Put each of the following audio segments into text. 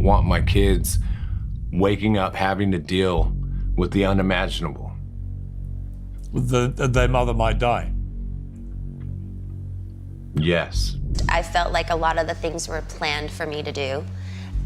want my kids waking up having to deal with the unimaginable. Their mother might die. Yes. I felt like a lot of the things were planned for me to do,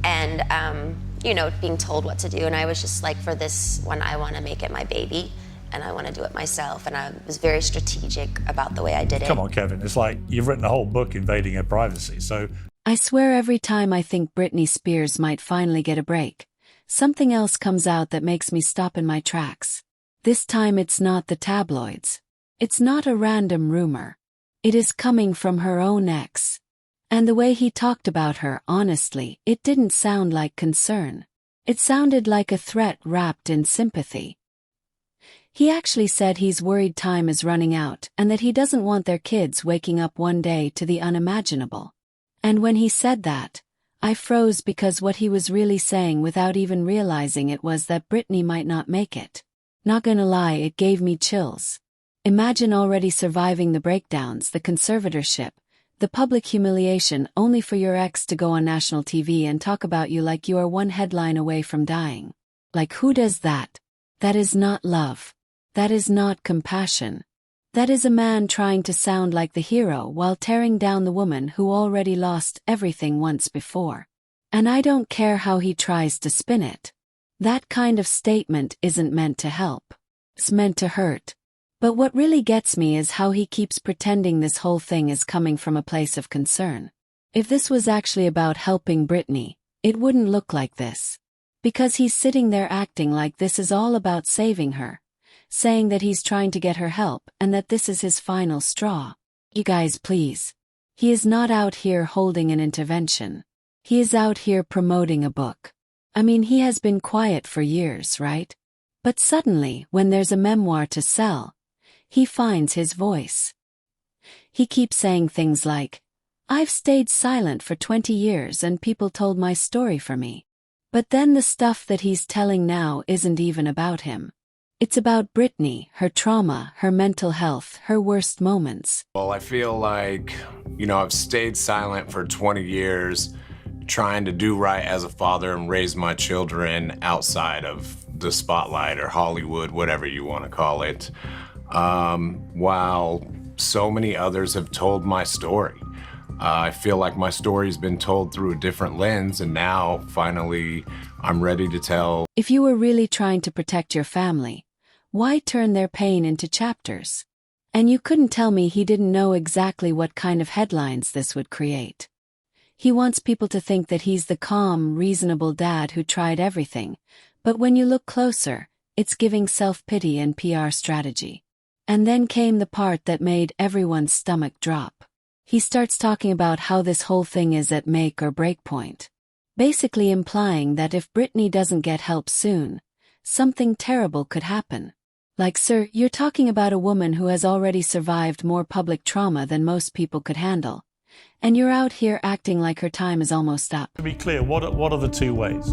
and you know, being told what to do, and I was just like, for this one, I want to make it my baby, and I want to do it myself, and I was very strategic about the way I did it. Come on, Kevin, it's like you've written a whole book invading her privacy, so... I swear every time I think Britney Spears might finally get a break, something else comes out that makes me stop in my tracks. This time it's not the tabloids. It's not a random rumor. It is coming from her own ex. And the way he talked about her, honestly, it didn't sound like concern. It sounded like a threat wrapped in sympathy. He actually said he's worried time is running out and that he doesn't want their kids waking up one day to the unimaginable. And when he said that, I froze because what he was really saying without even realizing it was that Britney might not make it. Not gonna lie, it gave me chills. Imagine already surviving the breakdowns, the conservatorship, the public humiliation, only for your ex to go on national TV and talk about you like you are one headline away from dying. Like, who does that? That is not love. That is not compassion. That is a man trying to sound like the hero while tearing down the woman who already lost everything once before. And I don't care how he tries to spin it. That kind of statement isn't meant to help. It's meant to hurt. But what really gets me is how he keeps pretending this whole thing is coming from a place of concern. If this was actually about helping Britney, it wouldn't look like this. Because he's sitting there acting like this is all about saving her, saying that he's trying to get her help and that this is his final straw. You guys, please. He is not out here holding an intervention. He is out here promoting a book. I mean, he has been quiet for years, right? But suddenly, when there's a memoir to sell, he finds his voice. He keeps saying things like, I've stayed silent for 20 years and people told my story for me. But then the stuff that he's telling now isn't even about him. It's about Britney, her trauma, her mental health, her worst moments. Well, I feel like, I've stayed silent for 20 years, trying to do right as a father and raise my children outside of the spotlight or Hollywood, whatever you want to call it. While so many others have told my story. I feel like my story's been told through a different lens, and now, finally, I'm ready to tell. If you were really trying to protect your family, why turn their pain into chapters? And you couldn't tell me he didn't know exactly what kind of headlines this would create. He wants people to think that he's the calm, reasonable dad who tried everything, but when you look closer, it's giving self-pity and PR strategy. And then came the part that made everyone's stomach drop. He starts talking about how this whole thing is at make or break point. Basically implying that if Britney doesn't get help soon, something terrible could happen. Like, sir, you're talking about a woman who has already survived more public trauma than most people could handle. And you're out here acting like her time is almost up. To be clear, what are the two ways?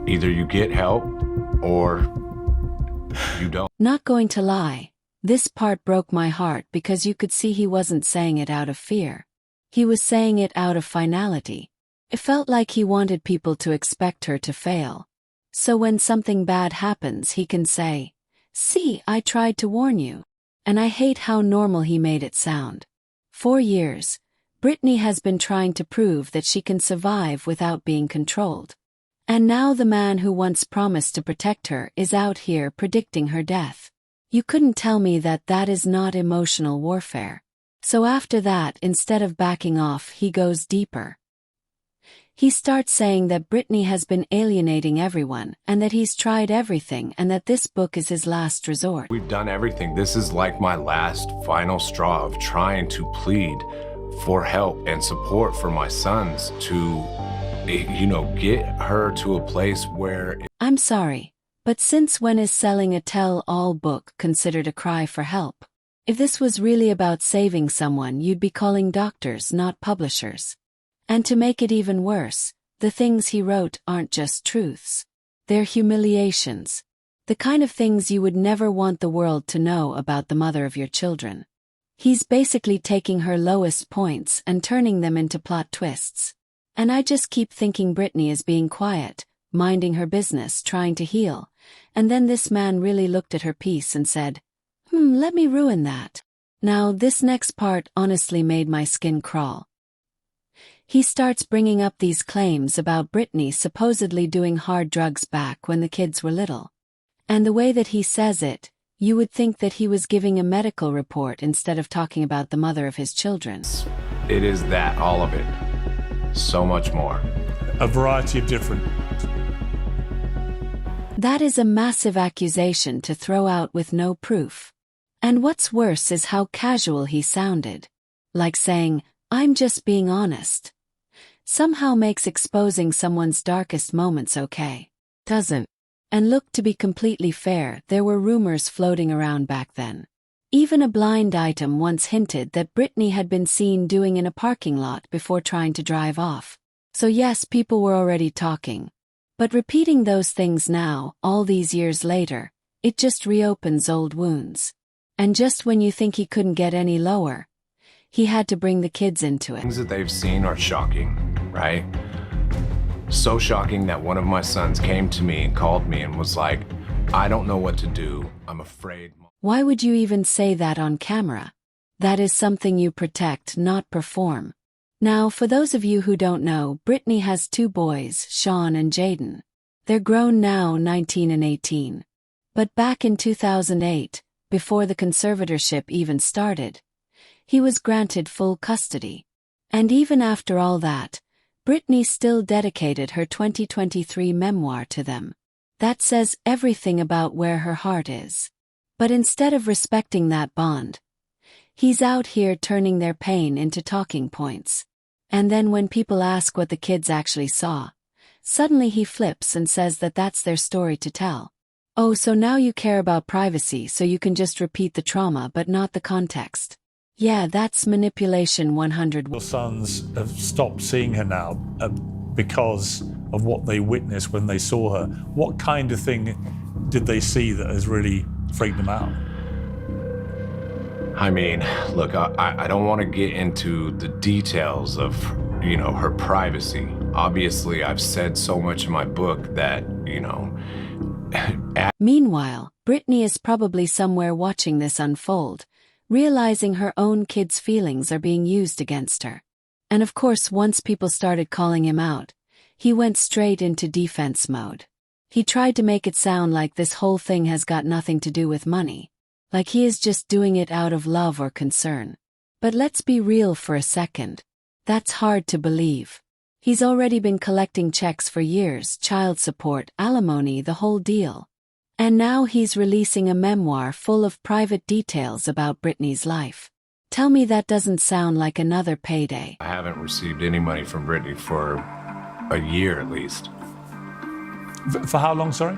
Either you get help, or you don't. Not going to lie, this part broke my heart because you could see he wasn't saying it out of fear. He was saying it out of finality. It felt like he wanted people to expect her to fail. So when something bad happens, he can say, "See, I tried to warn you." And I hate how normal he made it sound. For years, Britney has been trying to prove that she can survive without being controlled. And now the man who once promised to protect her is out here predicting her death. You couldn't tell me that that is not emotional warfare. So after that, instead of backing off, he goes deeper. He starts saying that Britney has been alienating everyone, and that he's tried everything, and that this book is his last resort. We've done everything. This is like my last final straw of trying to plead for help and support for my sons to, get her to a place where... I'm sorry, but since when is selling a tell-all book considered a cry for help? If this was really about saving someone, you'd be calling doctors, not publishers. And to make it even worse, the things he wrote aren't just truths. They're humiliations. The kind of things you would never want the world to know about the mother of your children. He's basically taking her lowest points and turning them into plot twists. And I just keep thinking Britney is being quiet, minding her business, trying to heal. And then this man really looked at her piece and said, let me ruin that. Now, this next part honestly made my skin crawl. He starts bringing up these claims about Britney supposedly doing hard drugs back when the kids were little. And the way that he says it, you would think that he was giving a medical report instead of talking about the mother of his children. It is that, all of it. So much more. A variety of different. That is a massive accusation to throw out with no proof. And what's worse is how casual he sounded. Like saying, I'm just being honest. Somehow makes exposing someone's darkest moments okay. Doesn't. And look, to be completely fair, there were rumors floating around back then. Even a blind item once hinted that Britney had been seen doing in a parking lot before trying to drive off. So yes, people were already talking. But repeating those things now, all these years later, it just reopens old wounds. And just when you think he couldn't get any lower, he had to bring the kids into it. Things that they've seen are shocking, right? So shocking that one of my sons came to me and called me and was like, I don't know what to do. I'm afraid. Why would you even say that on camera? That is something you protect, not perform. Now, for those of you who don't know, Britney has 2 boys, Sean and Jaden. They're grown now, 19 and 18. But back in 2008, before the conservatorship even started, he was granted full custody. And even after all that, Britney still dedicated her 2023 memoir to them. That says everything about where her heart is. But instead of respecting that bond, he's out here turning their pain into talking points. And then when people ask what the kids actually saw, suddenly he flips and says that that's their story to tell. Oh, so now you care about privacy so you can just repeat the trauma but not the context. Yeah, that's manipulation 100. Your sons have stopped seeing her now because of what they witnessed when they saw her. What kind of thing did they see that has really freaked them out? I mean, look, I don't want to get into the details of, her privacy. Obviously, I've said so much in my book that, Meanwhile, Britney is probably somewhere watching this unfold, realizing her own kids' feelings are being used against her. And of course, once people started calling him out, he went straight into defense mode. He tried to make it sound like this whole thing has got nothing to do with money. Like he is just doing it out of love or concern. But let's be real for a second. That's hard to believe. He's already been collecting checks for years, child support, alimony, the whole deal. And now he's releasing a memoir full of private details about Britney's life. Tell me that doesn't sound like another payday. I haven't received any money from Britney for a year at least. For how long, sorry?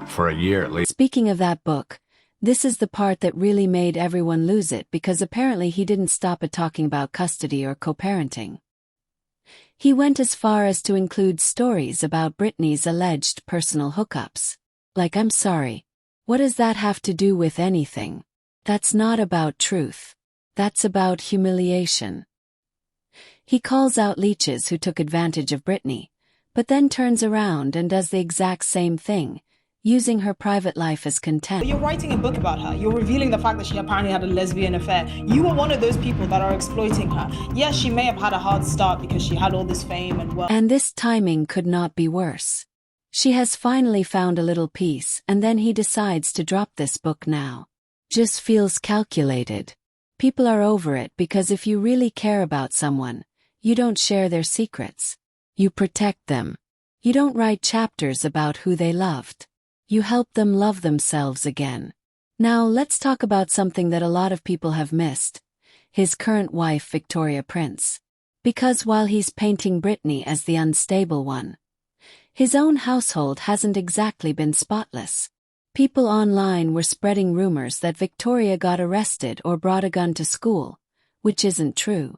For a year at least. Speaking of that book, this is the part that really made everyone lose it because apparently he didn't stop at talking about custody or co-parenting. He went as far as to include stories about Britney's alleged personal hookups. Like, I'm sorry. What does that have to do with anything? That's not about truth. That's about humiliation. He calls out leeches who took advantage of Britney, but then turns around and does the exact same thing, using her private life as content. You're writing a book about her. You're revealing the fact that she apparently had a lesbian affair. You were one of those people that are exploiting her. Yes, she may have had a hard start because she had all this fame and wealth. And this timing could not be worse. She has finally found a little peace, and then he decides to drop this book now. Just feels calculated. People are over it because if you really care about someone, you don't share their secrets. You protect them. You don't write chapters about who they loved. You help them love themselves again. Now let's talk about something that a lot of people have missed. His current wife, Victoria Prince. Because while he's painting Britney as the unstable one, his own household hasn't exactly been spotless. People online were spreading rumors that Victoria got arrested or brought a gun to school, which isn't true.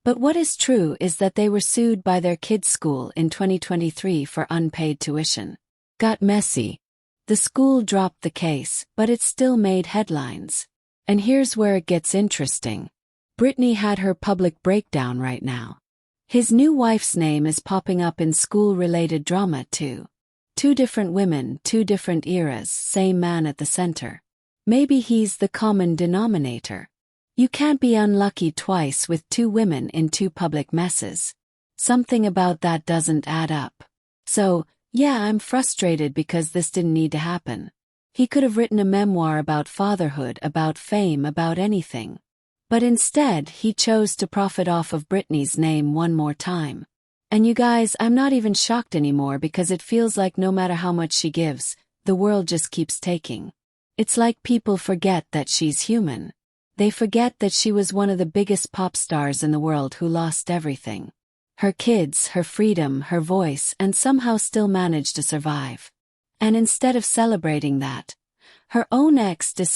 But what is true is that they were sued by their kids' school in 2023 for unpaid tuition. Got messy. The school dropped the case, but it still made headlines. And here's where it gets interesting. Britney had her public breakdown right now. His new wife's name is popping up in school-related drama too. 2 different women, 2 different eras, same man at the center. Maybe he's the common denominator. You can't be unlucky twice with 2 women in 2 public messes. Something about that doesn't add up. So, yeah, I'm frustrated because this didn't need to happen. He could have written a memoir about fatherhood, about fame, about anything. But instead, he chose to profit off of Britney's name one more time. And you guys, I'm not even shocked anymore because it feels like no matter how much she gives, the world just keeps taking. It's like people forget that she's human. They forget that she was one of the biggest pop stars in the world who lost everything. Her kids, her freedom, her voice, and somehow still managed to survive. And instead of celebrating that, her own ex decided